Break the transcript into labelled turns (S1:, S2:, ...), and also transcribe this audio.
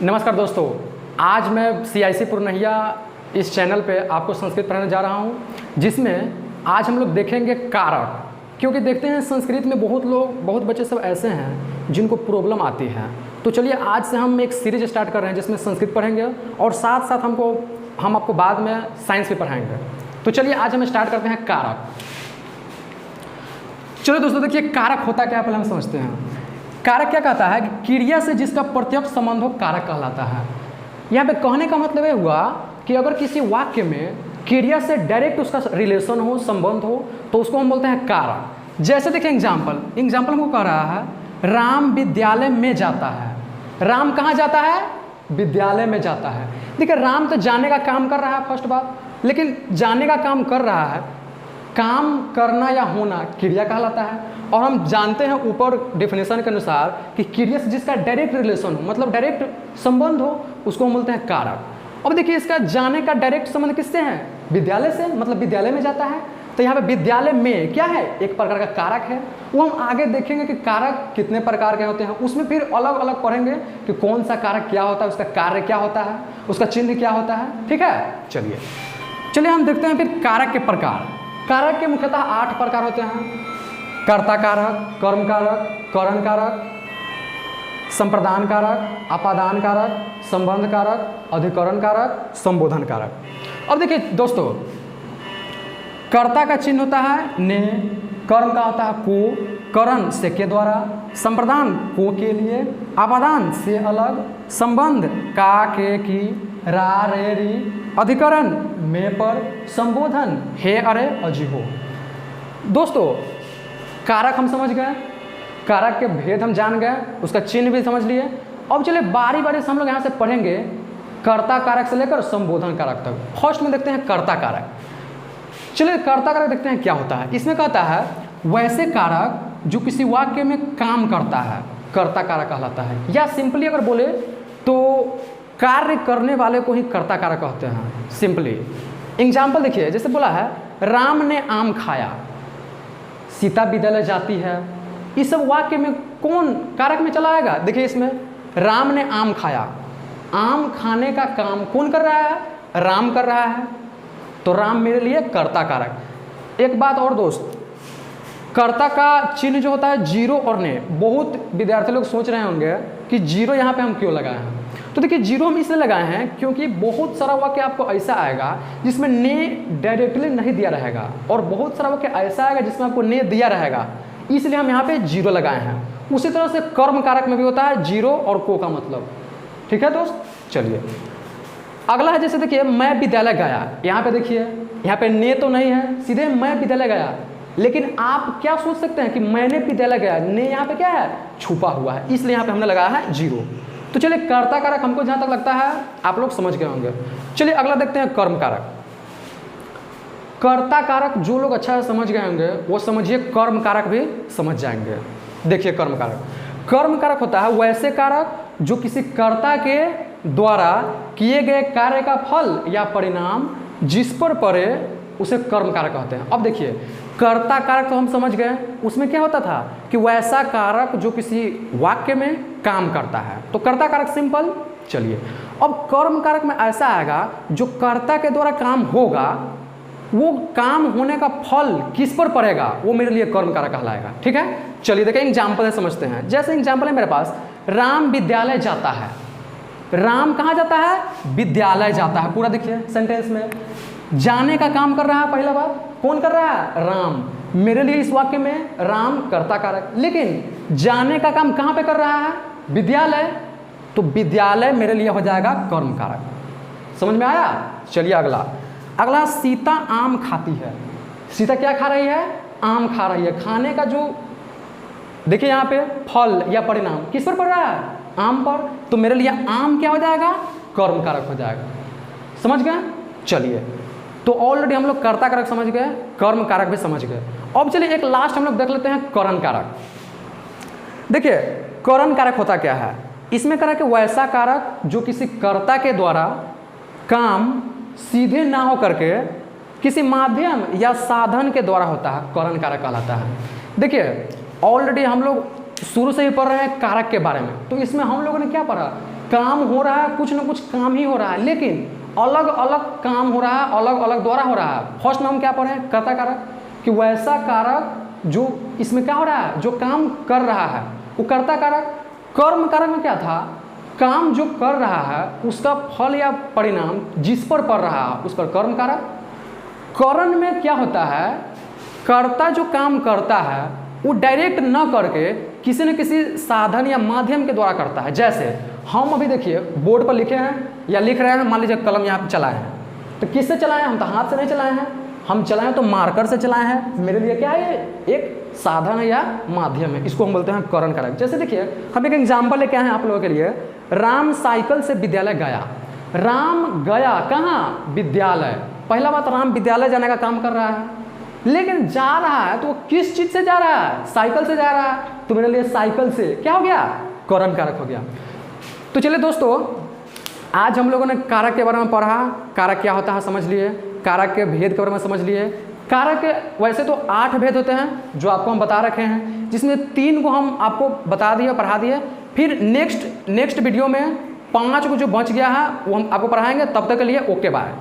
S1: नमस्कार दोस्तों, आज मैं CIC पुरनहिया इस चैनल पे आपको संस्कृत पढ़ाने जा रहा हूँ, जिसमें आज हम लोग देखेंगे कारक। क्योंकि देखते हैं संस्कृत में बहुत बच्चे सब ऐसे हैं जिनको प्रॉब्लम आती है। तो चलिए आज से हम एक सीरीज स्टार्ट कर रहे हैं जिसमें संस्कृत पढ़ेंगे और साथ साथ हम आपको बाद में साइंस भी पढ़ाएंगे। तो चलिए आज हम स्टार्ट करते हैं कारक। चलो दोस्तों, देखिए कारक होता क्या है पहले हम समझते हैं। कारक क्या कहता है कि क्रिया से जिसका प्रत्यक्ष संबंध हो कारक कहलाता है। यहाँ पे कहने का मतलब ये हुआ कि अगर किसी वाक्य में क्रिया से डायरेक्ट उसका रिलेशन हो, संबंध हो, तो उसको हम बोलते हैं कारक। जैसे देखिए एग्जाम्पल हमको कह रहा है राम विद्यालय में जाता है। राम कहाँ जाता है? विद्यालय में जाता है। देखिए राम तो जाने का काम कर रहा है फर्स्ट बात, लेकिन जाने का काम कर रहा है, काम करना या होना क्रिया कहलाता है। और हम जानते हैं ऊपर डेफिनेशन के अनुसार कि क्रिया से जिसका डायरेक्ट रिलेशन हो, मतलब डायरेक्ट संबंध हो, उसको हम बोलते हैं कारक। अब देखिए इसका जाने का डायरेक्ट संबंध किससे है? विद्यालय से, मतलब विद्यालय में जाता है। तो यहाँ पे विद्यालय में क्या है? एक प्रकार का कारक है। वो हम आगे देखेंगे कि कारक कितने प्रकार के होते हैं, उसमें फिर अलग अलग पढ़ेंगे कि कौन सा कारक क्या होता है, उसका कार्य क्या होता है, उसका चिन्ह क्या होता है। ठीक है, चलिए हम देखते हैं फिर कारक के प्रकार। कारक के मुख्यतः 8 प्रकार होते हैं। कर्ता कारक, कर्म कारक, करण कारक, संप्रदान कारक, अपादान कारक, संबंध कारक, अधिकरण कारक, संबोधन कारक। अब देखिए दोस्तों, कर्ता का चिन्ह होता है ने, कर्म का होता है को, करण से के द्वारा, संप्रदान को के लिए, अपादान से अलग, संबंध का के की, रा रे री, अधिकरण में पर, संबोधन हे अरे अजी हो। दोस्तों कारक हम समझ गए, कारक के भेद हम जान गए, उसका चिन्ह भी समझ लिए। अब चलिए बारी बारी से हम लोग यहाँ से पढ़ेंगे कर्ता कारक से लेकर संबोधन कारक तक। फर्स्ट में देखते हैं कर्ता कारक। चलिए कर्ता कारक देखते हैं क्या होता है। इसमें कहता है वैसे कारक जो किसी वाक्य में काम करता है, कर्ता कारक कहलाता है। या सिंपली अगर बोले तो कार्य करने वाले को ही कर्ता कारक कहते हैं सिंपली। एग्जाम्पल देखिए, जैसे बोला है राम ने आम खाया, सीता विद्यालय जाती है। इस सब वाक्य में कौन कारक में चला आएगा? देखिए इसमें राम ने आम खाया, आम खाने का काम कौन कर रहा है? राम कर रहा है। तो राम मेरे लिए कर्ता कारक। एक बात और दोस्त, कर्ता का चिन्ह जो होता है जीरो और ने। बहुत विद्यार्थी लोग सोच रहे होंगे कि जीरो यहाँ पे हम क्यों लगाए हैं। तो देखिए जीरो हम इसलिए लगाए हैं क्योंकि बहुत सारा वाक्य आपको ऐसा आएगा जिसमें ने डायरेक्टली नहीं दिया रहेगा, और बहुत सारा वाक्य ऐसा आएगा जिसमें आपको ने दिया रहेगा, इसलिए हम यहाँ पे जीरो लगाए हैं। उसी तरह से कर्म कारक में भी होता है जीरो और को का मतलब। ठीक है दोस्त, चलिए अगला है। जैसे देखिए मैं विद्यालय गया, यहाँ पे देखिए यहाँ पे ने तो नहीं है, सीधे मैं विद्यालय गया। लेकिन आप क्या सोच सकते हैं कि मैंने विद्यालय गया, ने यहाँ पे क्या है? छुपा हुआ है, इसलिए यहाँ पे हमने लगाया है जीरो। तो चलिए कर्ता कारक हमको जहाँ तक लगता है आप लोग समझ गए होंगे। चलिए अगला देखते हैं कर्म कारक। कर्ता कारक जो लोग अच्छा से समझ गए होंगे वो समझिए कर्म कारक भी समझ जाएंगे। देखिए कर्म कारक होता है वैसे कारक जो किसी कर्ता के द्वारा किए गए कार्य का फल या परिणाम जिस पर पड़े उसे कर्म कारक कहते हैं। अब देखिए कर्ता कारक तो हम समझ गए, उसमें क्या होता था कि वैसा कारक जो किसी वाक्य में काम करता है, तो कर्ता कारक सिंपल। चलिए अब कर्म कारक में ऐसा आएगा जो कर्ता के द्वारा काम होगा, वो काम होने का फल किस पर पड़ेगा, वो मेरे लिए कर्म कारक कहलाएगा। ठीक है, चलिए देखिए एग्जाम्पल से समझते हैं। जैसे एग्जाम्पल है मेरे पास, राम विद्यालय जाता है। राम कहाँ जाता है? विद्यालय जाता है। पूरा देखिए सेंटेंस में जाने का काम कर रहा है, पहला बात कौन कर रहा है? राम। मेरे लिए इस वाक्य में राम कर्ता कारक, लेकिन जाने का काम कहाँ पे कर रहा है? विद्यालय। तो विद्यालय मेरे लिए हो जाएगा कर्म कारक। समझ में आया? चलिए अगला सीता आम खाती है। सीता क्या खा रही है? आम खा रही है। खाने का जो देखिए यहाँ पे फल या परिणाम किस पर पड़ रहा है? आम पर। तो मेरे लिए आम क्या हो जाएगा? कर्म कारक हो जाएगा। समझ गए? चलिए तो ऑलरेडी हम लोग कर्ता कारक समझ गए, कर्म कारक भी समझ गए। अब चलिए एक लास्ट हम लोग देख लेते हैं करण कारक। देखिए करण कारक होता क्या है? इसमें करा कि वैसा कारक जो किसी कर्ता के द्वारा काम सीधे ना हो करके किसी माध्यम या साधन के द्वारा होता है, करण कारक कहलाता है। देखिए ऑलरेडी हम लोग शुरू से ही पढ़ रहे हैं कारक के बारे में। तो इसमें हम लोगों ने क्या पढ़ा, काम हो रहा है, कुछ ना कुछ काम ही हो रहा है, लेकिन अलग अलग काम हो रहा है, अलग अलग द्वारा हो रहा है। फर्स्ट में हम क्या पढ़े, कर्ता कारक, कि वैसा कारक जो इसमें क्या हो रहा है, जो काम कर रहा है वो कर्ता कारक। कर्म कारक में क्या था, काम जो कर रहा है उसका फल या परिणाम जिस पर पड़ रहा है उस पर कर्म कारक। करण में क्या होता है, कर्ता जो काम करता है वो डायरेक्ट न करके किसी न किसी साधन या माध्यम के द्वारा करता है। जैसे हम अभी देखिए बोर्ड पर लिखे हैं या लिख रहे हैं, मान लीजिए कलम यहाँ पे चलाए हैं, तो किससे चलाए हैं, हम तो हाथ से नहीं चलाए हैं, हम चलाएं तो मार्कर से चलाए हैं। मेरे लिए क्या है, एक साधन है या माध्यम है, इसको हम बोलते हैं करण कारक। जैसे देखिए हम एक एग्जाम्पल लेके आए हैं आप लोगों के लिए, राम साइकिल से विद्यालय गया। राम गया कहाँ, विद्यालय। पहला बात, राम विद्यालय जाने का काम कर रहा है, लेकिन जा रहा है तो वो किस चीज से जा रहा है, साइकिल से जा रहा है, तो मेरे लिए साइकिल से क्या हो गया, करण कारक हो गया। तो चलिए दोस्तों, आज हम लोगों ने कारक के बारे में पढ़ा, कारक क्या होता है समझ लिए, कारक के भेद के बारे में समझ लिए। कारक के वैसे तो 8 भेद होते हैं जो आपको हम बता रखे हैं, जिसमें 3 को हम आपको बता दिए, पढ़ा दिए। फिर नेक्स्ट वीडियो में 5 को जो बच गया है वो हम आपको पढ़ाएंगे। तब तक के लिए ओके बाय।